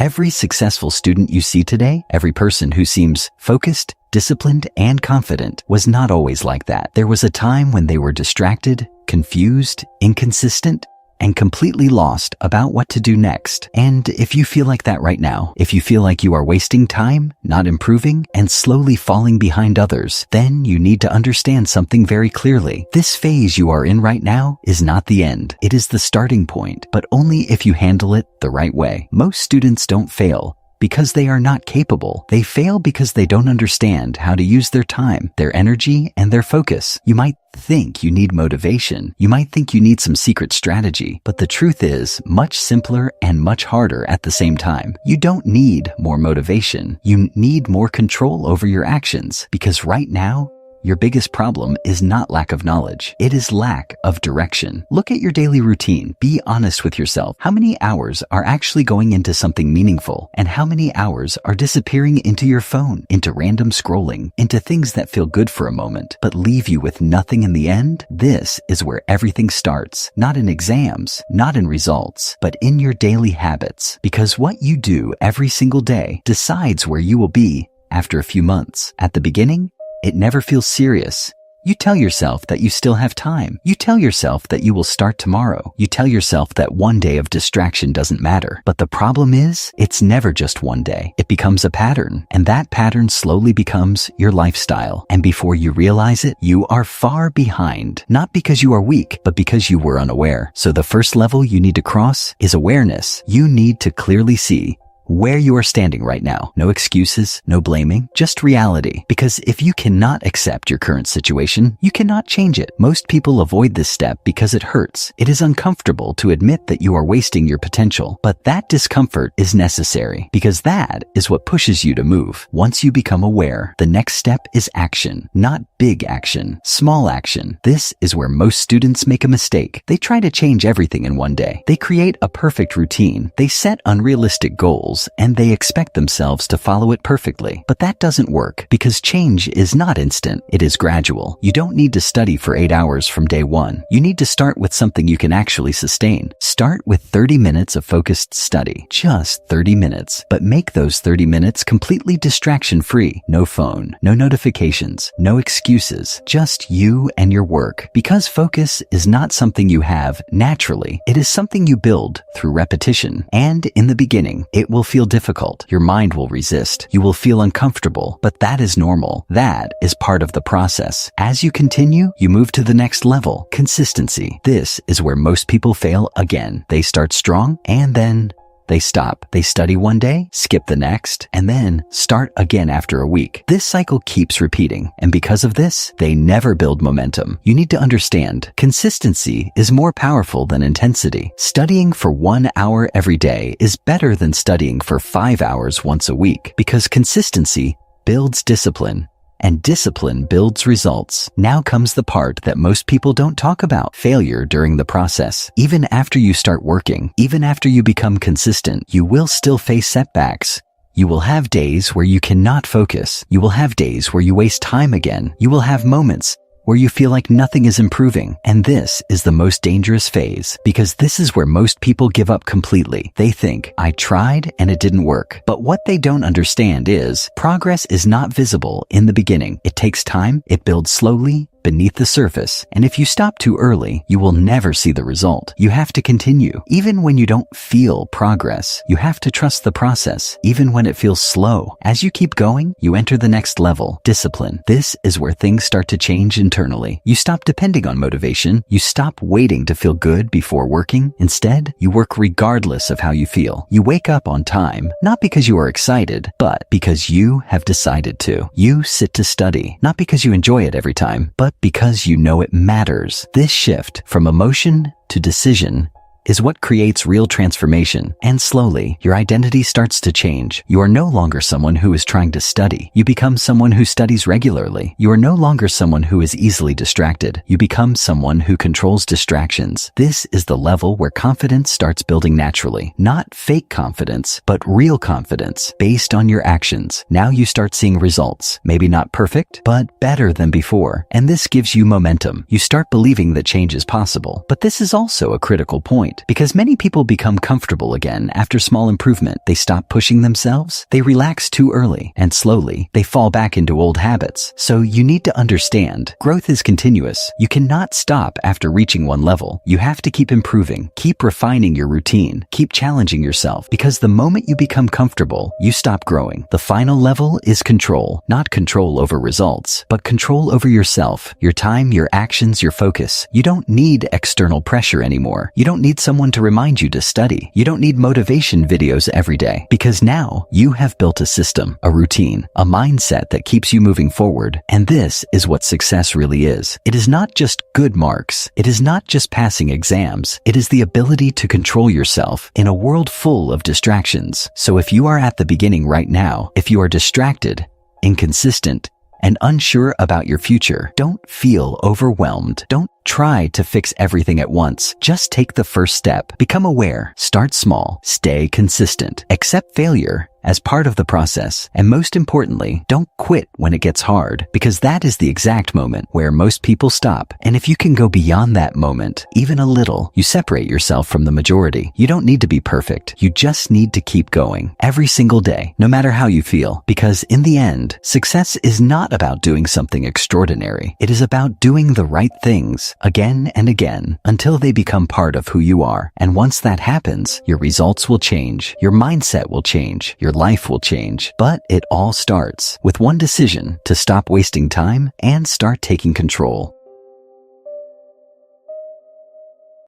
Every successful student you see today, every person who seems focused, disciplined, and confident was not always like that. There was a time when they were distracted, confused, inconsistent, and completely lost about what to do next. And if you feel like that right now, if you feel like you are wasting time, not improving, and slowly falling behind others, then you need to understand something very clearly. This phase you are in right now is not the end. It is the starting point, but only if you handle it the right way. Most students don't fail because they are not capable. They fail because they don't understand how to use their time, their energy, and their focus. You might think you need motivation. You might think you need some secret strategy, but the truth is much simpler and much harder at the same time. You don't need more motivation. You need more control over your actions, because right now, your biggest problem is not lack of knowledge. It is lack of direction. Look at your daily routine. Be honest with yourself. How many hours are actually going into something meaningful? And how many hours are disappearing into your phone, into random scrolling, into things that feel good for a moment, but leave you with nothing in the end? This is where everything starts. Not in exams, not in results, but in your daily habits. Because what you do every single day decides where you will be after a few months. At the beginning, it never feels serious. You tell yourself that you still have time. You tell yourself that you will start tomorrow. You tell yourself that one day of distraction doesn't matter. But the problem is, it's never just one day. It becomes a pattern, and that pattern slowly becomes your lifestyle. And before you realize it, you are far behind. Not because you are weak, but because you were unaware. So the first level you need to cross is awareness. You need to clearly see where you are standing right now. No excuses, no blaming, just reality. Because if you cannot accept your current situation, you cannot change it. Most people avoid this step because it hurts. It is uncomfortable to admit that you are wasting your potential. But that discomfort is necessary, because that is what pushes you to move. Once you become aware, the next step is action. Not big action, small action. This is where most students make a mistake. They try to change everything in one day. They create a perfect routine. They set unrealistic goals, and they expect themselves to follow it perfectly. But that doesn't work, because change is not instant. It is gradual. You don't need to study for 8 hours from day one. You need to start with something you can actually sustain. Start with 30 minutes of focused study. Just 30 minutes. But make those 30 minutes completely distraction-free. No phone, no notifications, no excuses. Just you and your work. Because focus is not something you have naturally. It is something you build through repetition. And in the beginning, it will feel difficult. Your mind will resist. You will feel uncomfortable, but that is normal. That is part of the process. As you continue, you move to the next level, consistency. This is where most people fail again. They start strong, and then they stop. They study one day, skip the next, and then start again after a week. This cycle keeps repeating, and because of this, they never build momentum. You need to understand, consistency is more powerful than intensity. Studying for 1 hour every day is better than studying for 5 hours once a week, because consistency builds discipline. And discipline builds results. Now comes the part that most people don't talk about: failure during the process. Even after you start working, even after you become consistent, you will still face setbacks. You will have days where you cannot focus. You will have days where you waste time again. You will have moments where you feel like nothing is improving. And this is the most dangerous phase, because this is where most people give up completely. They think, I tried and it didn't work. But what they don't understand is progress is not visible in the beginning. It takes time. It builds slowly, beneath the surface. And if you stop too early, you will never see the result. You have to continue. Even when you don't feel progress, you have to trust the process, even when it feels slow. As you keep going, you enter the next level, discipline. This is where things start to change internally. You stop depending on motivation. You stop waiting to feel good before working. Instead, you work regardless of how you feel. You wake up on time, not because you are excited, but because you have decided to. You sit to study, not because you enjoy it every time, but because you know it matters. This shift from emotion to decision is what creates real transformation. And slowly, your identity starts to change. You are no longer someone who is trying to study. You become someone who studies regularly. You are no longer someone who is easily distracted. You become someone who controls distractions. This is the level where confidence starts building naturally. Not fake confidence, but real confidence based on your actions. Now you start seeing results. Maybe not perfect, but better than before. And this gives you momentum. You start believing that change is possible. But this is also a critical point. point. Because many people become comfortable again after small improvement. They stop pushing themselves, they relax too early, and slowly, they fall back into old habits. So you need to understand, growth is continuous. You cannot stop after reaching one level. You have to keep improving, keep refining your routine, keep challenging yourself, because the moment you become comfortable, you stop growing. The final level is control. Not control over results, but control over yourself, your time, your actions, your focus. You don't need external pressure anymore. You don't need someone to remind you to study. You don't need motivation videos every day, because now you have built a system, a routine, a mindset that keeps you moving forward. And this is what success really is. It is not just good marks. It is not just passing exams. It is the ability to control yourself in a world full of distractions. So if you are at the beginning right now, if you are distracted, inconsistent, and unsure about your future, don't feel overwhelmed. Don't try to fix everything at once. Just take the first step. Become aware. Start small. Stay consistent. Accept failure as part of the process. And most importantly, don't quit when it gets hard, because that is the exact moment where most people stop. And if you can go beyond that moment, even a little, you separate yourself from the majority. You don't need to be perfect. You just need to keep going every single day, no matter how you feel. Because in the end, success is not about doing something extraordinary. It is about doing the right things again and again until they become part of who you are. And once that happens, your results will change. Your mindset will change. Your life will change. But it all starts with one decision: to stop wasting time and start taking control.